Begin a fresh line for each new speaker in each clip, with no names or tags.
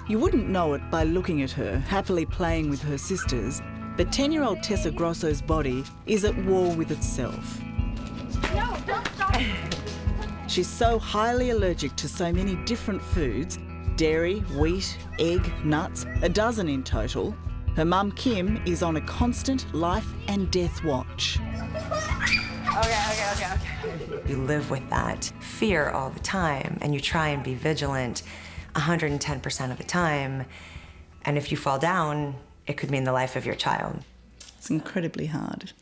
You wouldn't know it by looking at her, happily playing with her sisters, but 10-year-old Tessa Grosso's body is at war with itself.
No, don't stop.
She's so highly allergic to so many different foods, dairy, wheat, egg, nuts, a dozen in total. Her mum, Kim, is on a constant life and death watch.
Okay.
You live with that fear all the time, and you try and be vigilant 110% of the time. And if you fall down, it could mean the life of your child.
It's incredibly hard.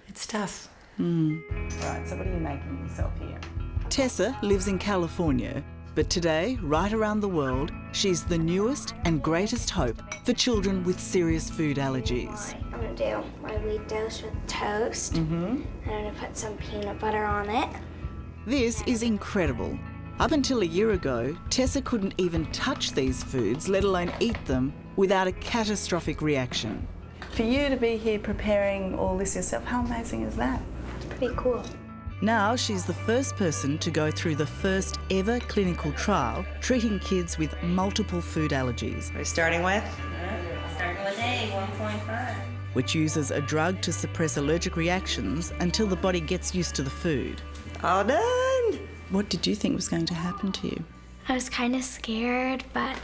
It's tough.
Right, so what are you making yourself here? Tessa lives in California, but today, right around the world, she's the newest and greatest hope for children with serious food allergies.
I'm gonna do my wheat toast with toast. And I'm gonna put some peanut butter on it.
This is incredible. Up until a year ago, Tessa couldn't even touch these foods, let alone eat them, without a catastrophic reaction. For you to be here preparing all this yourself, how amazing is that?
It's pretty cool.
Now she's the first person to go through the first ever clinical trial treating kids with multiple food allergies.
We're starting with? Starting with A, 1.5.
Which uses a drug to suppress allergic reactions until the body gets used to the food.
All done!
What did you think was going to happen to you?
I was kind of scared, but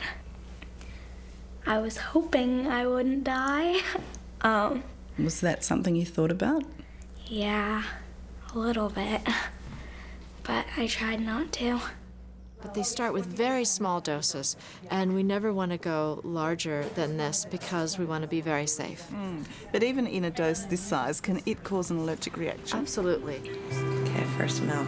I was hoping I wouldn't die.
Was that something you thought about?
Yeah, a little bit, but I tried not to.
But they start with very small doses, and we never want to go larger than this because we want to be very safe.
But even in a dose this size, can it cause an allergic reaction?
Absolutely.
Okay, first milk.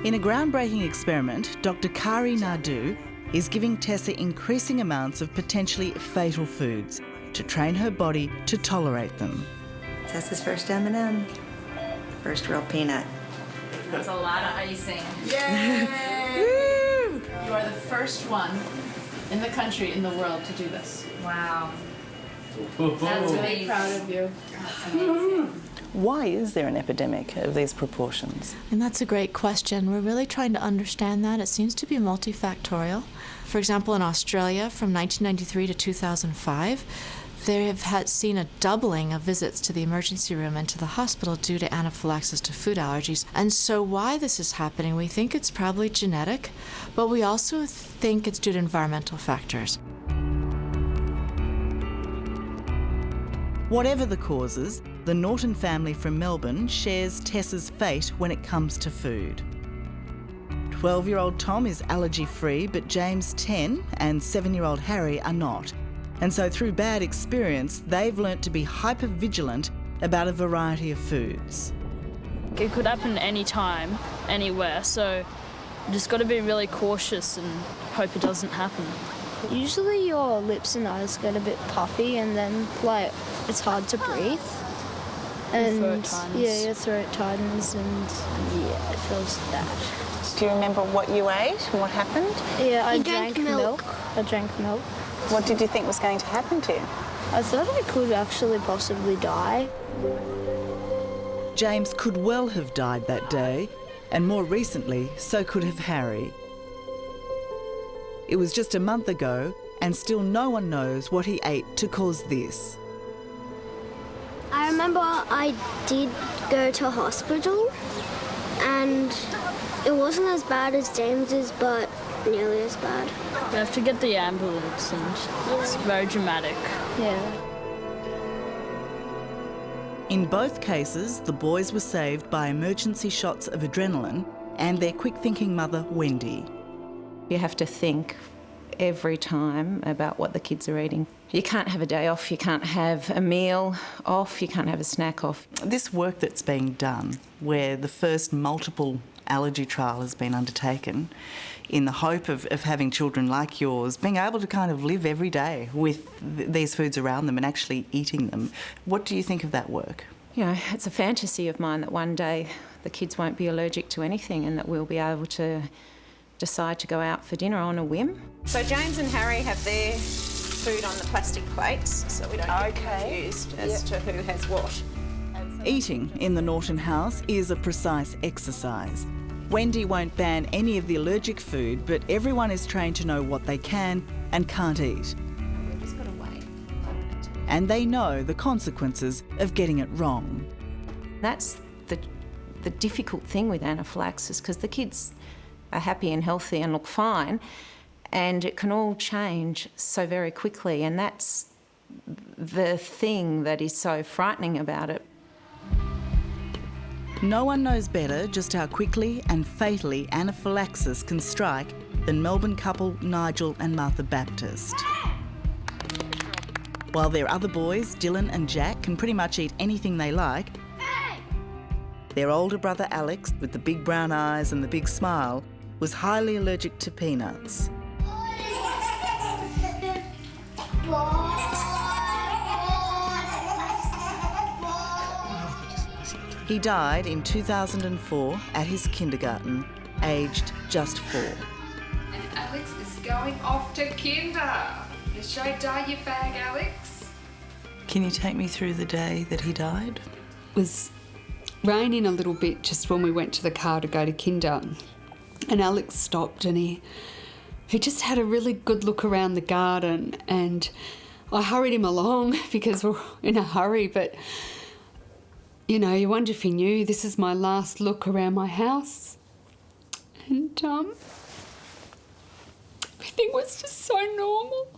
In a groundbreaking experiment, Dr. Kari Naidu is giving Tessa increasing amounts of potentially fatal foods to train her body to tolerate them.
Tessa's first M&M. First real peanut.
That's a lot of icing.
Yay! You are the first one in the country, in the world, to do this.
Wow.
That's really proud of you.
That's amazing.
Why is there an epidemic of these proportions?
And that's a great question. We're really trying to understand that. It seems to be multifactorial. For example, in Australia, from 1993 to 2005, they have seen a doubling of visits to the emergency room and to the hospital due to anaphylaxis to food allergies. And so why this is happening, we think it's probably genetic, but we also think it's due to environmental factors.
Whatever the causes, the Norton family from Melbourne shares Tessa's fate when it comes to food. 12-year-old Tom is allergy-free, but James, 10, and 7-year-old Harry are not. And so through bad experience, they've learnt to be hyper-vigilant about a variety of foods.
It could happen any time, anywhere, so you just got to be really cautious and hope it doesn't happen.
Usually your lips and eyes get a bit puffy and then, like, it's hard to breathe. And
your throat tightens.
Yeah, your throat tightens and, yeah, it feels bad.
Do you remember what you ate and what happened?
Yeah, I drank milk. I drank milk.
What did you think was going to happen to you?
I thought I could actually possibly die.
James could well have died that day, and more recently, so could have Harry. It was just a month ago, and still no one knows what he ate to cause this.
I remember I did go to hospital, and it wasn't as bad as James's, but nearly as bad.
We have to get the ambulance, and it's very dramatic.
Yeah.
In both cases, the boys were saved by emergency shots of adrenaline and their quick-thinking mother, Wendy.
You have to think every time about what the kids are eating. You can't have a day off, you can't have a meal off, you can't have a snack off.
This work that's being done, where the first multiple allergy trial has been undertaken, in the hope of having children like yours being able to kind of live every day with these foods around them and actually eating them. What do you think of that work?
You know, it's a fantasy of mine that one day the kids won't be allergic to anything and that we'll be able to decide to go out for dinner on a whim. So James and Harry have their food on the plastic plates, so we don't get confused as to who has what.
Eating in the Norton house is a precise exercise. Wendy won't ban any of the allergic food, but everyone is trained to know what they can and can't eat.
We've just got to wait.
And they know the consequences of getting it wrong.
That's the difficult thing with anaphylaxis, because the kids are happy and healthy and look fine, and it can all change so very quickly, and that's the thing that is so frightening about it.
No one knows better just how quickly and fatally anaphylaxis can strike than Melbourne couple Nigel and Martha Baptist. While their other boys, Dylan and Jack, can pretty much eat anything they like, their older brother Alex, with the big brown eyes and the big smile, was highly allergic to peanuts. He died in 2004 at his kindergarten, aged just 4.
And Alex is going off to kinder. You show dye your bag, Alex.
Can you take me through the day that he died?
It was raining a little bit just when we went to the car to go to kinder. And Alex stopped and he just had a really good look around the garden, and I hurried him along because we're in a hurry, but you know, you wonder if he knew this is my last look around my house. And everything was just so normal.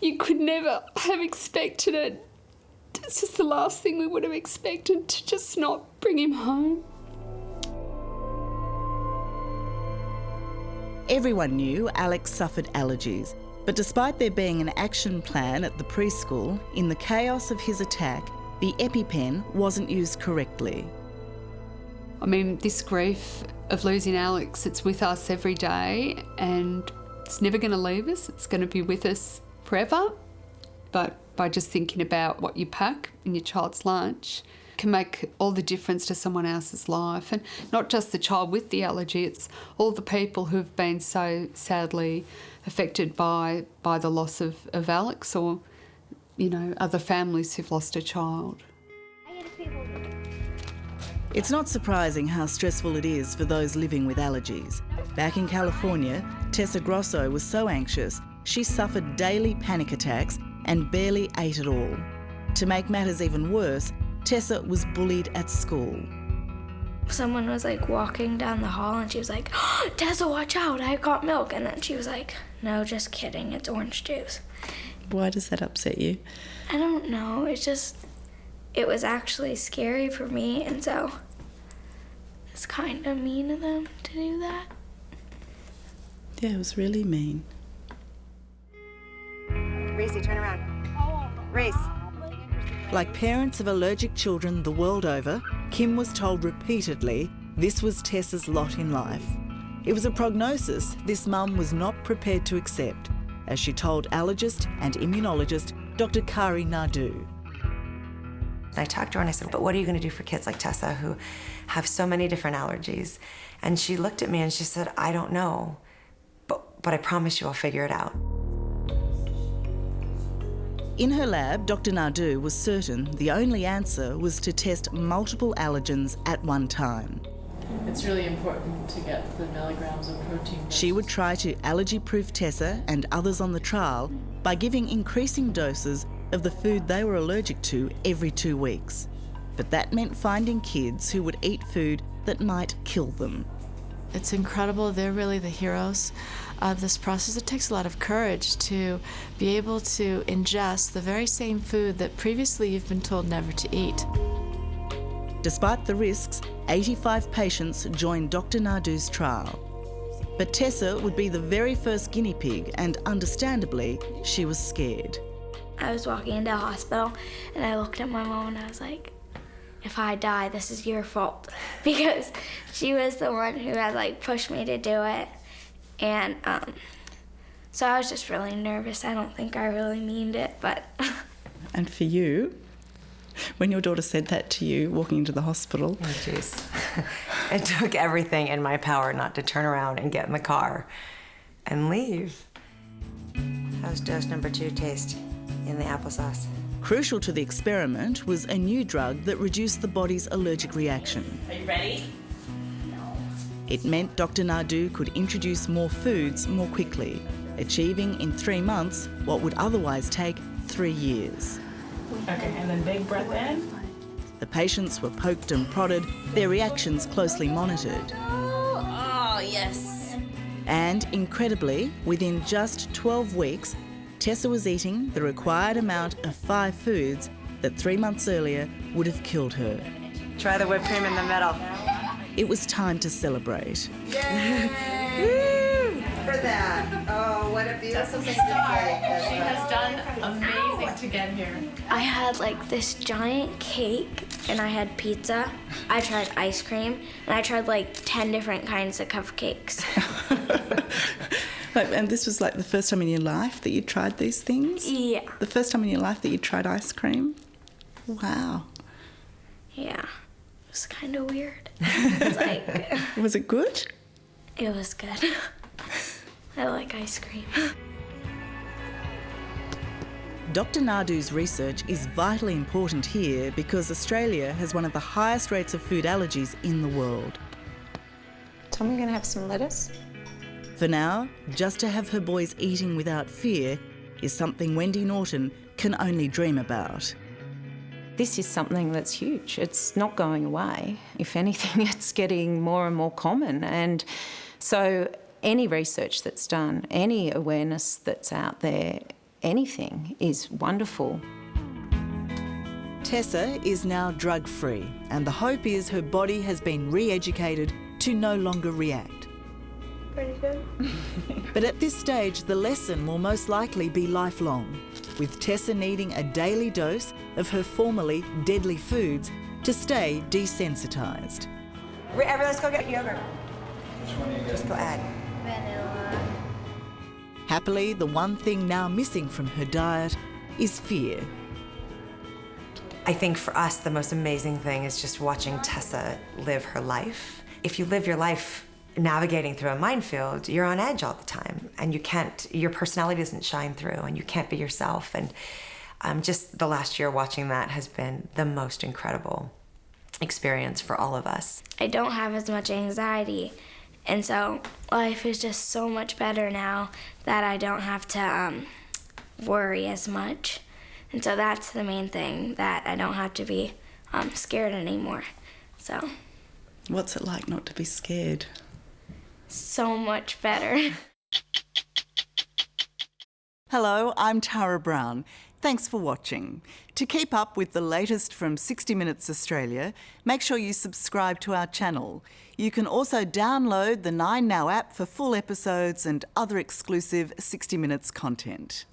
You could never have expected it. It's just the last thing we would have expected, to just not bring him home.
Everyone knew Alex suffered allergies, but despite there being an action plan at the preschool, in the chaos of his attack, the EpiPen wasn't used correctly.
I mean, this grief of losing Alex, it's with us every day, and it's never going to leave us. It's going to be with us forever. But by just thinking about what you pack in your child's lunch can make all the difference to someone else's life. And not just the child with the allergy, it's all the people who've been so sadly affected by the loss of Alex, or, you know, other families who've lost a child.
It's not surprising how stressful it is for those living with allergies. Back in California, Tessa Grosso was so anxious, she suffered daily panic attacks and barely ate at all. To make matters even worse, Tessa was bullied at school.
Someone was like walking down the hall and she was like, "Oh, Tessa, watch out, I got milk." And then she was like, "No, just kidding, it's orange juice."
Why does that upset you?
I don't know, it was actually scary for me, and so it's kind of mean of them to do that.
Yeah, it was really mean.
Reese, turn around. Reese.
Like parents of allergic children the world over, Kim was told repeatedly this was Tessa's lot in life. It was a prognosis this mum was not prepared to accept, as she told allergist and immunologist Dr. Kari Naidu.
I talked to her and I said, "But what are you going to do for kids like Tessa who have so many different allergies?" And she looked at me and she said, "I don't know, but I promise you I'll figure it out."
In her lab, Dr. Naidu was certain the only answer was to test multiple allergens at one time.
It's really important to get the milligrams of protein.
She would try to allergy-proof Tessa and others on the trial by giving increasing doses of the food they were allergic to every 2 weeks. But that meant finding kids who would eat food that might kill them.
It's incredible. They're really the heroes of this process. It takes a lot of courage to be able to ingest the very same food that previously you've been told never to eat.
Despite the risks, 85 patients joined Dr. Naidu's trial. But Tessa would be the very first guinea pig, and understandably, she was scared.
I was walking into a hospital and I looked at my mom and I was like, "If I die, this is your fault." Because she was the one who had like pushed me to do it. And so I was just really nervous. I don't think I really meaned it, but...
And for you, when your daughter said that to you walking into the hospital...
Oh, jeez. It took everything in my power not to turn around and get in the car and leave. How's dose number 2 taste in the applesauce?
Crucial to the experiment was a new drug that reduced the body's allergic reaction.
Are you ready?
It meant Dr. Naidu could introduce more foods more quickly, achieving in 3 months what would otherwise take 3 years.
Okay, and then big breath in.
The patients were poked and prodded, their reactions closely monitored.
Oh, yes.
And incredibly, within just 12 weeks, Tessa was eating the required amount of 5 foods that 3 months earlier would have killed her.
Try the whipped cream in the middle.
It was time to celebrate.
Yay! For that. Oh, what a beautiful start.
She has done amazing to get here.
I had like this giant cake and I had pizza. I tried ice cream and I tried like 10 different kinds of cupcakes.
And this was like the first time in your life that you tried these things?
Yeah.
The first time in your life that you tried ice cream? Wow.
Yeah. It was kind of weird. It's like...
Was it good?
It was good. I like ice cream.
Dr. Naidu's research is vitally important here because Australia has one of the highest rates of food allergies in the world.
Tell me you're going to have some lettuce?
For now, just to have her boys eating without fear is something Wendy Norton can only dream about.
This is something that's huge. It's not going away. If anything, it's getting more and more common. And so any research that's done, any awareness that's out there, anything is wonderful.
Tessa is now drug-free, and the hope is her body has been re-educated to no longer react.
Pretty good.
But at this stage, the lesson will most likely be lifelong, with Tessa needing a daily dose of her formerly deadly foods to stay desensitised.
Let's go get yogurt. Just go add.
Vanilla.
Happily, the one thing now missing from her diet is fear.
I think for us, the most amazing thing is just watching Tessa live her life. If you live your life navigating through a minefield, you're on edge all the time, and your personality doesn't shine through, and you can't be yourself. And just the last year watching that has been the most incredible experience for all of us.
I don't have as much anxiety, and so life is just so much better now that I don't have to worry as much. And so that's the main thing, that I don't have to be scared anymore. So.
What's it like not to be scared?
So much better.
Hello, I'm Tara Brown. Thanks for watching. To keep up with the latest from 60 Minutes Australia, make sure you subscribe to our channel. You can also download the 9Now app for full episodes and other exclusive 60 Minutes content.